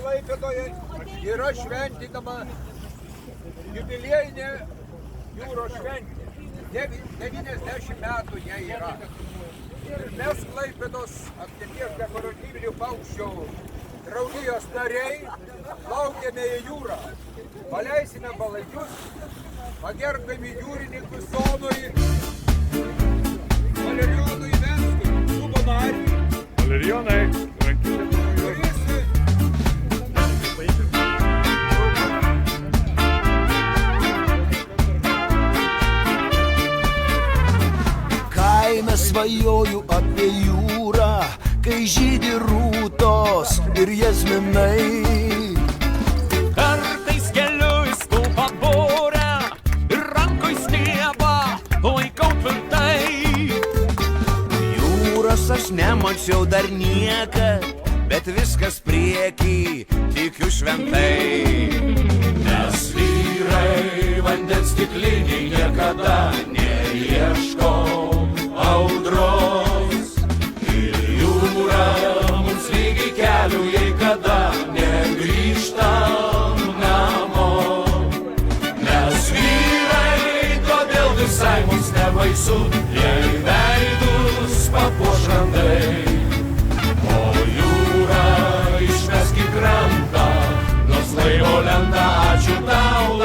Klaipėdoje yra šventinama jubiliejinė jūros šventė. 90 metų jie yra. Ir mes Klaipėdos apskrities dekoratyvinių paukščių draugijos nariai plaukėme į jūrą. Paleisime balandžius, pagerbdami jūrininkų Sonui, Valerijonui Venskui, klubo nariui. Valerijonai, rankytė. Kaime svajoju apie jūrą, kai žydi rūtos ir jazminai. Kartais keliu į stulpą būrę ir rankoj stiebą laikau tvirtai. Jūros aš nemačiau dar niekad, bet viskas priekį tikiu šventai. Nes vyrai vandens stikliniai niekada neieško audros. Ir jūra mums lygiai kelių, jei kada negrįžtam namo. Nes vyrai todėl visai mums nebaisu, jei veidus papuoš randai. O jūra išmesk į krantą, nors laivo lenta, ačiū tau